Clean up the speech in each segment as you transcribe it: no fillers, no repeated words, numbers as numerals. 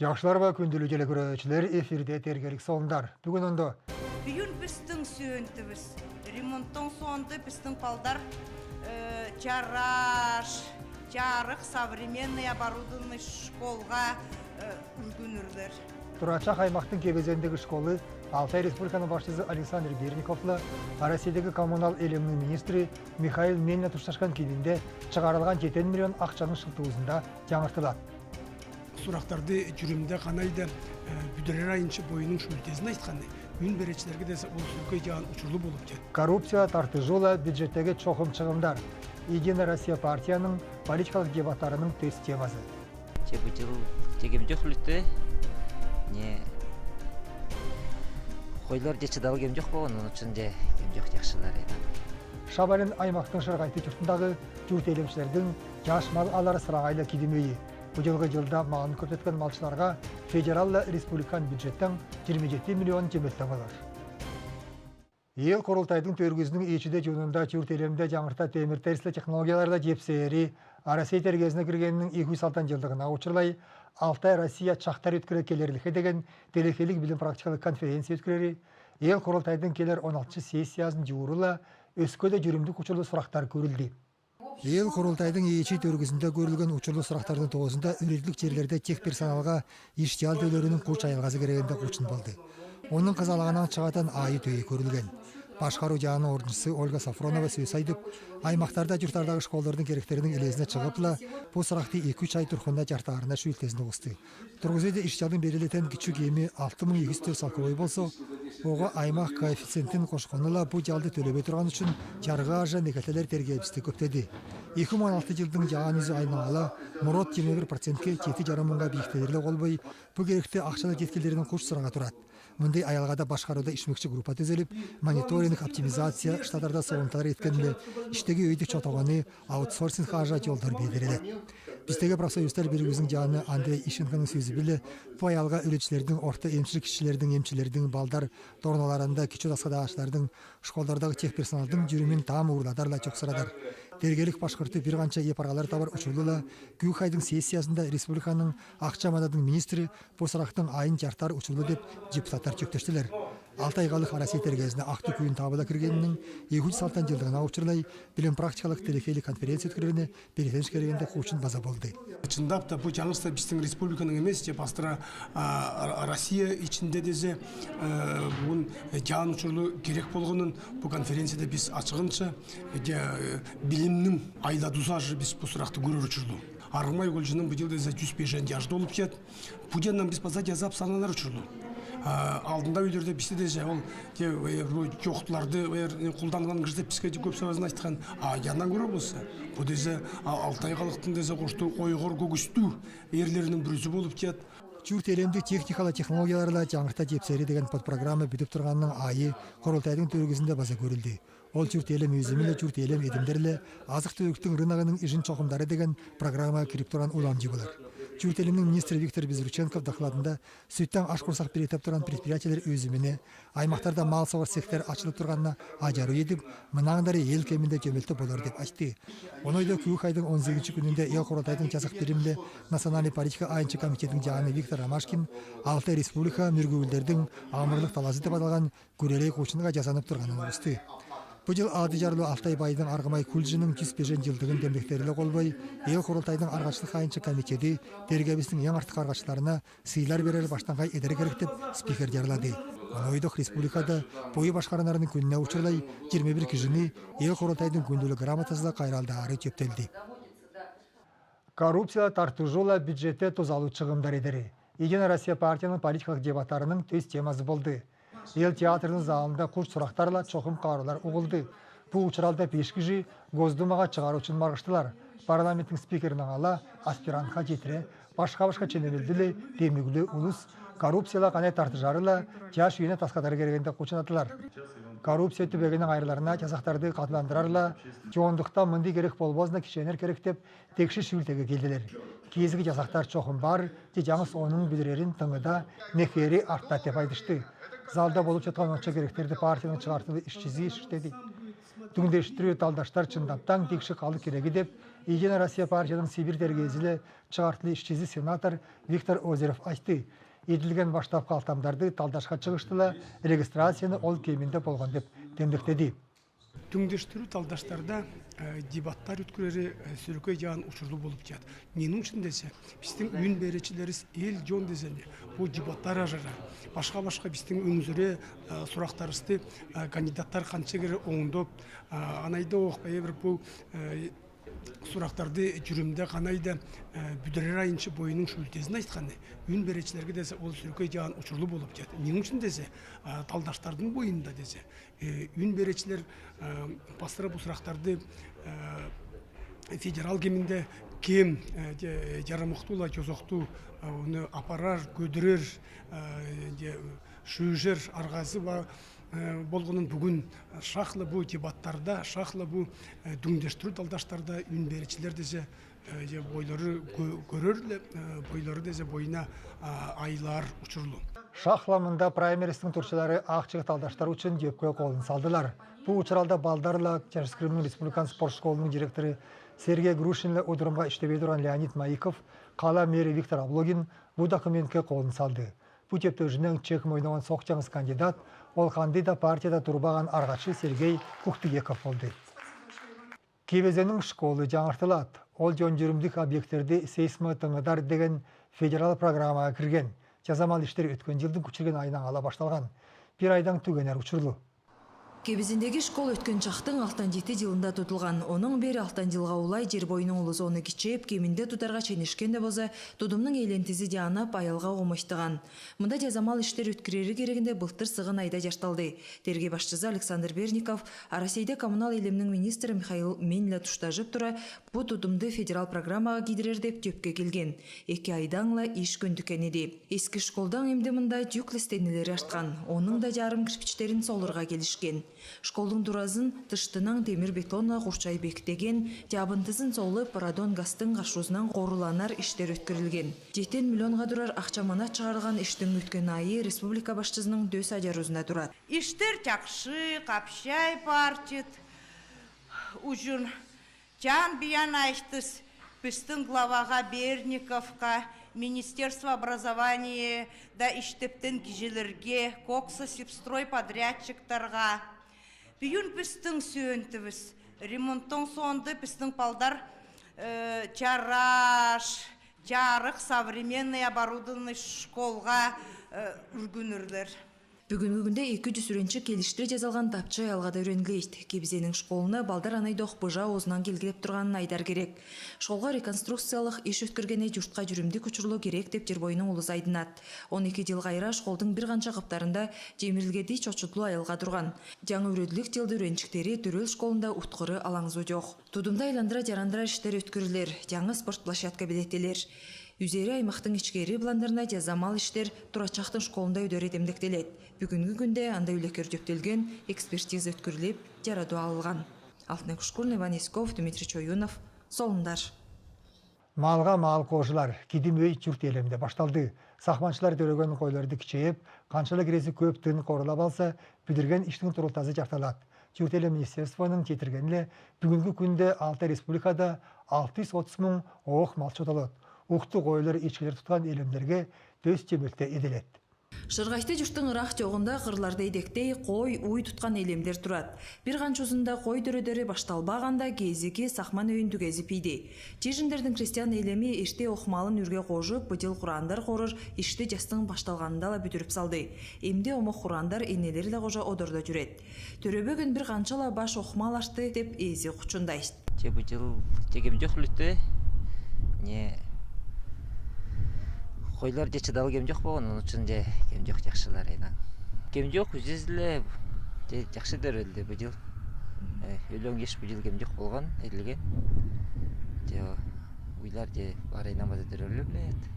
Жакшылар ва күндүлүгеле көрүүчүлөр эфирде тергелик сондар. Бүгүн ондо Бүгүн биздин сүйөнтүбүз ремонттон сонду биздин балдар жарык современный оборудованный школга үлгүнүрлөр. Турачак аймактын кебезендеги школы Алтай Республиканын башчысы Александр Берниковла Россиядеги коммунал элемнин министри Михаил Менна тушташкан кийинде чыгарылган 7 миллион акчанын шылтуусунда жаңыртылат. Сурактарды жүрүмдө канайда бүдөрөр айынчы боюнун шүлтесин айткандай үн беречилерге де бул сүлкөй жаан учурлуу болуп жатат. Коррупция тартыжуула бюджеттеги чогум чыгымдар. Единая Россия партиянын политикалык дебаттарынын төс темасы. Бу жыл тегем жок үлүттү. Койлор же чыдал кем жок болгон үчүн же кем жок жакшылар эди. Шабалин аймактын Шыргайты журтундагы журт элемчилердин жаш мал алары сырагайла кидимеyi. Бу жылда малын көрсөткөн малчыларга федерал республикан бюджеттен 27 миллион жемелтен болор. Ел Курултайдын төргүзүнүн ичиде жөнүндө журт элемде жаңырта темир терсле технологияларда жепсери Россия тергезине киргенинин 206 жылдыгына учурлай Алтай Россия чактар өткөрө келерликке деген телекелик билим практикалык конференция өткөрөри Ел Курултайдын келер 16 сессиясын жуурула өскөдө жүрүмдүк учурлуу сурактар көрүлдү. Ел Курултайдын ичи төргүзүндө көрүлгөн учурлуу сурактардын тоосунда үрүлдүк жерлерде тех персоналга иш жалдөлөрүнүн куч айылгазы керегинде кучун болду. Onun kızalağından çıgatan ayı töyü көрүлген. Башкаруу жаанын ордунчусу Ольга Сафронова сөз айтып, аймактарда журттардагы школдордун керектеринин элесине чыгыпла, бул суракты 2-3 ай тургунда жартаарына шүйлтесине угусты. Тургузуйда иш жалдын берилетен кичүү кеми 6204 салкыбой болсо, ого аймак коэффициентин кошконула бул жалды төлөбөй турган үчүн жарыга ажа некетелер тергебисти көптөдү. 2016 жылдың жаан үзү айнала мурот 21%ке 7,5 мыңга бийиктелерле болбой, бу керекти акчалык жеткилеринин куш сурага турат. Мындай аялгада башкарууда ишмекчи группа түзүлүп, мониторинг, оптимизация, штаттарда соомталар эткенде, иштеги өйдүк чотогону, аутсорсинг ажа жолдор берилет. Биздеги профсоюздар биригибиздин жааны Андрей Ишенканын сөзү биле, бу аялга өлүчүлөрдүн, орто эмчилик кишилердин, эмчилердин, балдар, дорналарында, кичүү таскадаачылардын, школдордогу тех персоналдын жүрүмүн таам уурладарла чоксурадар. Тергелик башкыртып бир канча эпаралар табар учурлула Күк айдын сессиясында республиканын акча мададын министри бу сурактын айын жартар учурлуу деп депутаттар чөктөштүлөр. Алтайгалык Россия тергезине акты күйүн табыла киргенинин 206 жылдыгына учурлай билим практикалык телекелик конференция өткөргөнү белгилениш керегинде кучун база болду. Чындап да бул жаңылышта биздин республиканын эмес, же бастыра Россия ичинде дезе бул жаан учурлуу керек болгонун бу конференцияда биз ачыгынча билимдин айладусажы биз бу суракты көрөр учурлуу. Аргымай колжунун бу жылда 105 жашта болуп кет. Бу жандан биз база жазап саналар учурлуу. Алдында үйлерде бизде де ол жоқтыларды қолданған кезде бізге көп сөзін айтқан яндан көрі болса бұл дезе Алтай халықтың дезе қошты ойғыр көгісту ерлерінің бүрізі болып кет. Журт элемдик техникалык технологияларда жаңырта жепсери деген подпрограмма бүтүп турганын айы Курултайдын төргүзүндө база көрүлдү. Ол журт элем өзүмү эле журт элем эдимдерле азык түлүктүн рыногунун ишин чогумдары деген программа кирип турган уламжы болор. Журт элемдин министри Виктор Безрученков докладында сүттөн аш курсак беретип турган предприятиялар өзүмүнө аймактарда мал согор сектор ачылып турганына ажаруу едип, мынаңдары эл кеминде жөмөлтө болор деп айтты. Онойдо Күк айдын 18-күнүндө Эл Курултайдын жазык биримде Национальный политика айынчы комитетинин жааны Виктор Ромашкин Алтай Республика мөргүүлдөрдүн амырлык талазы деп аталган күрелей кучунга жасанып турганын угусты. Бу жыл ады жарлуу Алтай байдын Аргымай Кулжынын 105 жылдыгын демдектериле колбой, Эл Курултайдын аргачылык айынчы комитети тергебистин эң артык аргачыларына сыйлар берер баштангай эдери керек деп спикер жарлады. Онойдох республикада бою башкаранарынын күнүнө учурлай 21 кишини Эл Курултайдын күндүлүк грамотасына кайралдаары чөптөлдү. Коррупция тартыжуула бюджетте тузалуу чыгымдар эдери. Единая Россия партиянын политикалык дебаттарынын төс темасы болду. Ел театрынын залында куч сурактарла чокум каарулар угулду. Бул учуралда 5 киши Госдумага чыгаруу үчүн маргыштылар. Парламенттин спикеринин ала аспирантка жетире, башка ченемилдиле, демиглүү улус коррупцияла кандай тартыжарыла жаш үйүнө таскатары керегинде кучунатылар. Коррупция түбөгүнүн айрыларына жазактарды катыландырарла, жоондуктан мындай керек болбосуна кишенер керек деп текши шүйлтеге келдилер. Кийизги жазактар чокум бар, же жаңыс онун билирерин тыңыда некери артта деп айтышты. Залда болуп жаткан онча керектерди партиянын чыгартылы ишчиси иштеди. Түңдештирүү талдаштар чындаптан текши калуу кереги деп Единая Россия партияның Сибирь дәргезілі чығартылы ішчізі сенатор Виктор Озеров айтты. Еділген баштапқы алтамдарды талдашқа чығыштыла регистрацияны ол кемінде болған деп демдіктеді. Түңдештіру талдаштарда дебаттар өткөрері сүрөкөй жаан учурлуу болуп жат. Менің үшін десе, біздің үйін беречилерис эл жон десене, бұл дебаттар ажара. Башка біздің өңүзөрө сурактарысты кандидаттар канча оңдоп, анайда окпай бир бұл сурактарды жүрүмдө канайда бүдөрөр айынчы боюнун шүлтесин айтканы. Үйүн беречилерге десе, ол сүрөкөй жаан учурлуу болуп жат. Менің үшін десе, талдаштардын боюнда десе, үйүн беречилер бастыра бу сурактарды федерал кеминде кем жарамыктуула жозоктуу уну апарар, көдүрөр, шүүжер аргасы болгонун бүгүн шахлы бу дебаттарда, шахлы бу дүңдештирүү талдаштарда үйүн беречилер десе бойлору көрөр, бойлору десе боюна айлар учурлуу. Шахламында праймеристің турчылары ақчығы талдаштар үшін жепке қолын салдылар. Бұл учыралда балдарла Чарскрымның республикан спорт школының директоры Сергей Грушинлі одырымға іштебей тұрған Леонид Маиков, қала мері Виктор Облогин бұл документке қолын салды. Бұл тепті жүнен чек мойнауын соқчаңыз кандидат, ол кандида партияда тұрбаған арғачы Сергей Кухтыгеков болды. Кебезенің школы жаңартылады. Ол жон жүрімдік объекттерді сейсмі тыңыдар деген федерал программаға кірген. Жазамал іштер өткен жылдың күчірген айынан ала башталған. Bir айдан түгенер учурлу. Кебезіндегі школ өткен чақтың 67 жылында тұтылған. Оның бері 60 жылға улай жер бойының ұлы зоны кичеп, кемінде тұтарға ченешкенде боза, тұдымның ейлентізі дианап аялға оңмаштыған. Мұнда жазамал іштер өткірері керегінде бұлттыр сығын айда жашталды. Терге башчысы Александр Берников, Арасейде коммунал елемнің министрі Михаил Менлі тұштажып тұра, бұл тұдымды федерал программаға кидірер деп төпке келген. 2 айдаңла иш көндікен еді. Ескі школдан емді мұнда жүклістенелері аштқан. Оның да жарым кірпіштерін солырға келішкен. Школдың дуразын тыштынан темір бетонна қурчай бектеген, жабынтысын солып радон гастың қашузынан қоруланар іштер өткірілген. 7 миллионға дұрар ақчамана шығарған іштің өткен айы республика башчысының дөс ажарузына тұрады. Иштер тякшы, қапшай партит, ұжын жан биян айштыс біздің главаға Берниковқа, Министерство образования да иштептен кижелерге, Кокса сипстрой подрядчиктарға. Бүйін біздің сүйентівіз, ремонттың соңды біздің палдар жарық, современный оборудованный школға үргінірлер. Бүгінгі күнде 200 сүренші келіштіре жазалған тапчы алғада өренлейді. Кебізенің школына балдар анайдоқ бұжа озынан келгілеп тұрғанын айдар керек. Школға реконструкциялық еш өткіргене жұртқа жүрімді күчірлу керек деп жербойының ұлыз айдынат. 12 жыл ғайра школдың бір қанша қыптарында жемірілгеді чочутлу айылға тұрған. Жаңы үреділік жылды өреншіктері түрел школында ұтқыры алаңзу жоқ. Тудымда айландыра жарандыра іштер өткірілер, жаңы спорт площадка билеттелер. Үзері аймақтың ішкері бландарына жазамал іштер Турачақтың школында өдері демдіктелет. Бүгінгі күнде анда үлекер дөптелген экспертиза өткіріліп, жараду алылған. Алтын Кушкурн, Иван Есков, Дмитрий Чоюнов, Солындар. Малға мал қожылар, кедім өй жүрт елемде башталды. Сақманшылар дөреген қойларды кичейіп, қаншылы кересі көп тын қорылап алса, бүдірген іштің тұрылтазы жақталады. Жүрт елем министерствоның кетіргенле, бүгінгі күнде 6 республикада 630 мың оқ мал чоталады. Уқты қойлар ешкелер тұтқан елемдерге дөз тебілті еделет. Шырғайты жүрттің ұрақ жоғында қырларды едектей қой, уй тұтқан елемдер тұрады. Bir қанчузында қой дүредері башталбағанда кезеге сақман өйін дүгезі пейді. Жежіндердің крестьян елемі еште оқмалын үрге қожып, бұдел құрандар қорыр, еште жастың башталғанында ла бүтіріп салды. Емде омық құрандар енелері де қожа одырда жүрет. Төребе күн бір қанчала баш оқмал ашты деп езі құчындайыз. Бұдел тегем жоқ лүтті. Қойлар же чыдал кем жоқ болған, оның үшін же кем жоқ жақшылар айнан. Кем жоқ, үзізілі, жақшы дөрелді бұдыл. Өлің еш бұдыл кем жоқ болған, әділген. Уйлар же бар айнан базы дөрелі білет.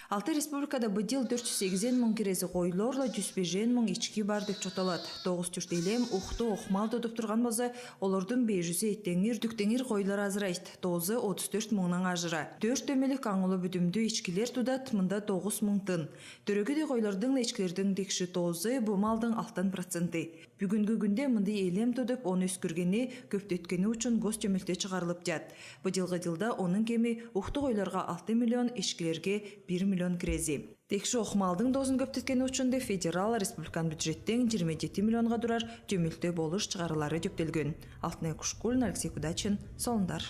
Алты республикада быдыл 480 мың керези қойлорла 105 мың ички бар деп чоталат. 9 түртелем ухты оқмал додып тұрған бозы, олардың 500 еттеңір, дүктеңір қойлар азырайт. 34 мыңнан ажыра. 4 дөмелік аңылы бүдімді ичкилер тудат, мында 9 мың тын. Төрегіде қойлардың ичкілердің декші 9 бұл малдың 6%. Бүгінгі күнде мынды елем тудып, оны өскіргені, көптеткені үшін гос жөмілте шығарылып жат. Бұдылғы жылда оның кеми ухты қойларға 6 миллион, ичкілерге 1 миллион крези. Текші оқмалдың дозын көптеткені үшін де федерал республикан бюджеттен 27 миллионға дұрар жөмілте болыш шығарылары дөптелген. Алтынай Кушкулин, Алексей Кудачин, Солындар.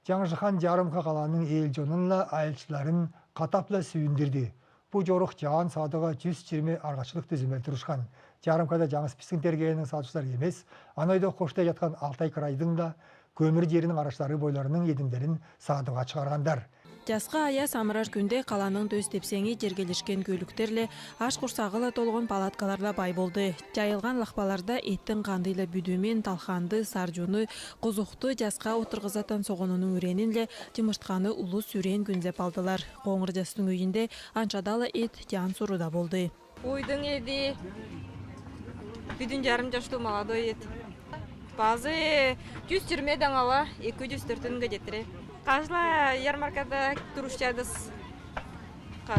Жаңжыхан жарымқа қаланың ел жонынла айылшыларын қатапла сүйіндірді. Бұл жорық жаған садыға 120 арғашылық түзімел тұрышқан. Жарымкада жаңыз пісін тергейінің садышылар емес, анайда қошта жатқан Алтай крайдың да көмір жерінің араштары бойларының едімдерін садыға шығарғандар. Жасқа ая самырар күнде қаланың дөз тепсеңі жергелешкен көліктерле аш құрсағыла толған палаткаларла бай болды. Жайылған лақпаларда еттің қандыйлы бүдімен талханды, саржуны, құзықты жасқа отырғызатын соғынының үренінле жымыртқаны ұлы сүрен күнзеп алдылар. Қоңыр жастың үйінде аншадалы ет жан сұруда болды. Ойдың еді, бүдін жарым жашты молодой ет. Базы 120 ала 204-ін гәдеттірі. Қажла ярмаркада тұрушчадыз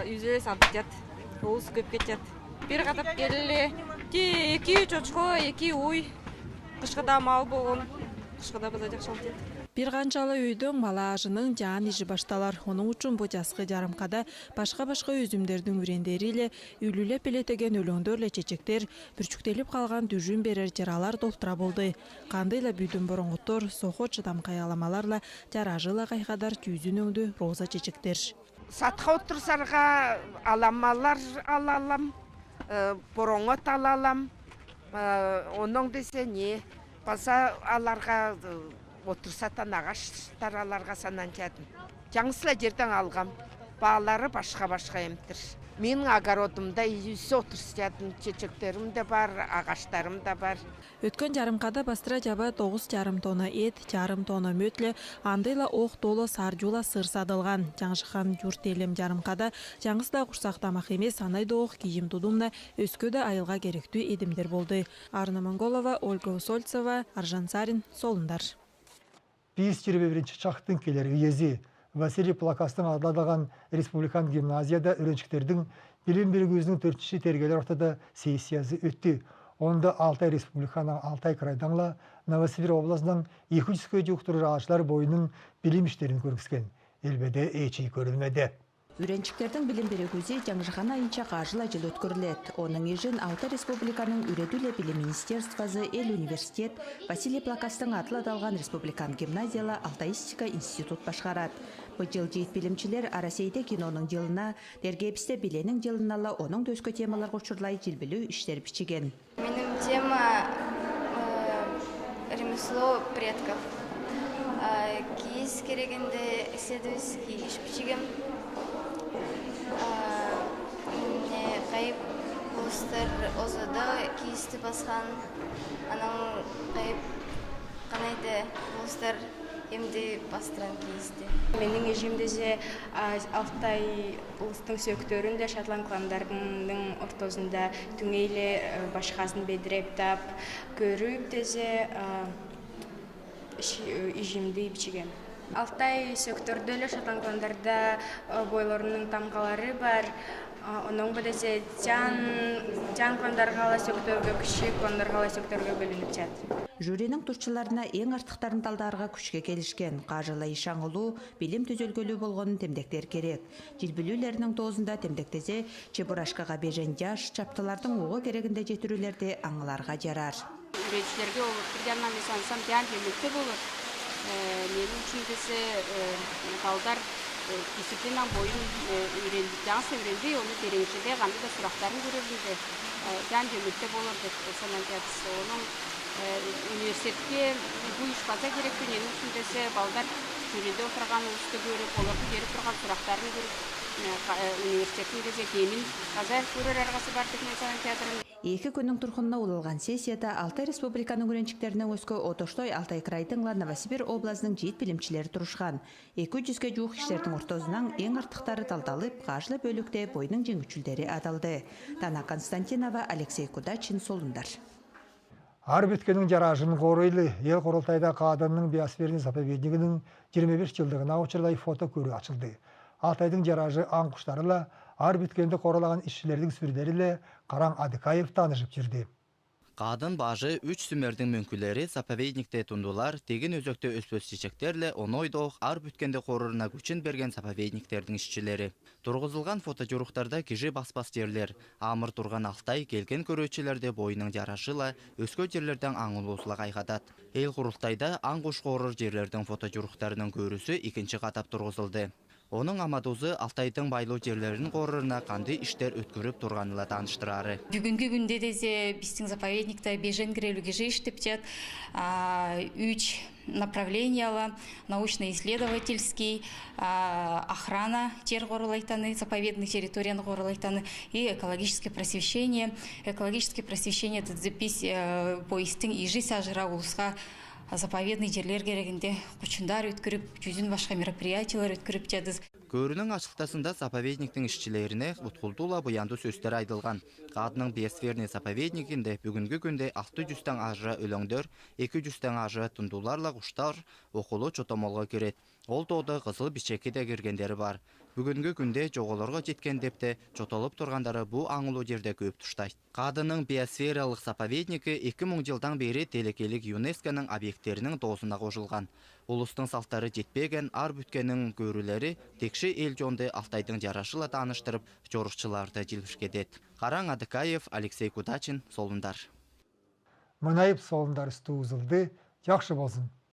үзілі садып жат, олыс көп кетет. Бір қатап келілі, 2 чочко, 2 уй, қышқыда мал болғын, қышқыда бұза жақшал дед. Bir қанчалы үйдің мала ажының жан ежі башталар. Оның үшін бұл жасқы жарымкада башқа-башқа өзімдердің үрендерійле, үйлілі пелетеген өліңдерлі чечектер, бүрчіктеліп қалған дүжін берер жаралар толтыра болды. Қандыйлы бүйдің бұрынғыттор, соқы чыдам қаяламаларла жаражыла қайқадар түйзін өңді роза чечектер. Сатқа отырсарға аламалар алалам, бұрыңғыт алалам, оның десе не, баса аларға отырсатан ағаштар аларға санан жадым. Жаңысыла жерден алғам, бағалары башқа-башқа емтір. Менің огородымда үйсі отырсатын чечектерім де бар, ағаштарым да бар. Өткен жарымкада бастыра жаба 9,5 тонна ет, жарым тонна мөтлі, андайла оқ толы саржула сыр садылған. Жаңшыхан жүртелем жарымкада жаңысда құрсақтамақ емес анайды оқ кейім тудумна өскөді айылға керекті едімдер болды. Арна Монголова, Ольга Усольцева, Аржан Сарин, Солындар. 5-21 чақтың келер үйезі Василий Плакастың адладаған республикан гимназияда үреншіктердің білім берігізінің 4-ші тергелер ортада сессиясы өтті. Онда Алтай республиканың Алтай крайданла Новосибир обласының 200-ге жүқтірі ağaçlar бойының білім іштерін көргіскен. Елбеде ечей көрілмеді. Үренчіктердің білім берегізі жаңжыған айынша қажыла жыл өткірілет. Оның ежін Алтай республиканың үредулі білім министерствазы ел университет Василий Плакастың атылы далған республикан гимназияла Алтайистика институт башқарат. Бұл жыл жейт білімчілер Арасейде киноның жылына, Дергепісте біленің жылынала оның дөзгі темалар қошырлай жылбілі іштер пішіген. Менің тема ремесло предков. Кейс керегенде исследовательский иш пішіген. Қайып ұлыстар озыда кейісті басқан, анау қайып қанайды ұлыстар емді бастыран кейісті. Менің ежемдезе Алтай ұлыстың сөктөрінде шатлан кландардың ортозында түңейлі башқасын бедіректап, көріп дезе ежемді епчеген. Алтай сөктөрдөлі шатланғандарда бойларының тамғалары бар. Оның бөдесе жан қондарға сөктөрге күші, қондарға сөктөрге бөлініп жат. Жюрінің тұршыларына ең артықтарын талдарға күшке келішкен. Қажылы ишаңылу, білім түзелгөлі болғанын темдектер керек. Жылбілілерінің тозында темдектезе чебурашқаға бежен жаш, чаптылардың оғы керегінде жетірулерде аңыларға жарар. Үретшілерге олып, бір жаннан есансам, жан жемекті болып. Менің үшін десе балдар дисциплинан бойын жаңсы үйренді, оны тереңшіде ғанды да сұрақтарын көрерінде жан жемекте болыр деп санан жатысы. Оның университетке бұл іш база керек менің үшін десе балдар жүреді отырған ұлысты көріп, оларды беріп тұрған сұрақтарын көріп, университеттің дезе кемін база көрер арғасы бар деп мен санан театрын. Екі күннің тұрқынына улалған сессияда Алтай Республиканың үренчіктерінің өскі Отоштой Алтай крайдыңла Новосибир обласының жет білімчілері тұрышқан. 200-ге жуық іштердің ортозынан ең артықтары талдалып, қажылы бөлікте бойының жеңүчілдері адалды. Тана Константинова, Алексей Кудачин солындар. Ар бүткенің жаражын қорыйлы ел құрылтайда қадынның биосферный заповеднигінің 25 жылдығына учырлай фото көрі açılды. Алтайдың жаражы аң құштарыла, ар бүткенді қорылаған ішшілердің сүрдерілі Қараң Адыкаев танышып жүрді. Қадын бажы 3 сүмердің мүнкілері заповедникте тундулар, теген өзөкті өспөс чечектерлі онойдоқ ар бүткенді қорырына күчін берген заповедниктердің ішчілері. Тұрғызылған фотожұрықтарда кежі баспас жерлер, амыр тұрған Алтай келген көрөчілерде бойының жарашыла, өскө жерлерден аңылуысыла қайғадат. Ел құрылтайда аң құш қорыр жерлердің фотожұрықтарының көрісі екінші қатап тұрғызылды. Оның амадузы Алтайдың байлау жерлерінің қорырына қанды іштер өткөріп тұрғаныла таныштырары. Бүгінгі күнде дезе біздің заповедникта бежен кірелуге же іштептет, 3 направлениялы, научно-исследовательский, охрана тер қорылайтаны, заповедный территорияны қорылайтаны и экологическое просвещение. Экологическое просвещение это запись поистың ижи сажыра улысқа заповедный жерлер керегінде құчындар өткіріп, жүзін башқа мероприятиялар өткіріп дедіз. Көрінің ашықтасында заповедниктің ішчілеріне ұтқылдула бұянды сөстер айдылған. Қадының биосферный заповедникінде бүгінгі күнде 600-тен ажы өліңдер, 200-тен ажы тұндуларла құштар оқылы чотомолға керет. Ол тоды қызыл бичекі де кергендері бар. Бүгінгі күнде жоғыларға жеткен депте чотолып тұрғандары бұл аңылу жерде көп тұштайды. Қадының биосфералық заповедникі 2000 жылдан бері телекелік ЮНЕСКО-ның объекттерінің дозына қожылған. Улыстың салттары жетпеген ар бүткенің көрілері текші ел жонды Алтайдың жарашыла таныштырып, жорықшыларды жылбішкедет. Қараң Адыкаев, Алексей Кудачин, солындар. Мұнайып солындар үсті ұзылды, жақшы болсын.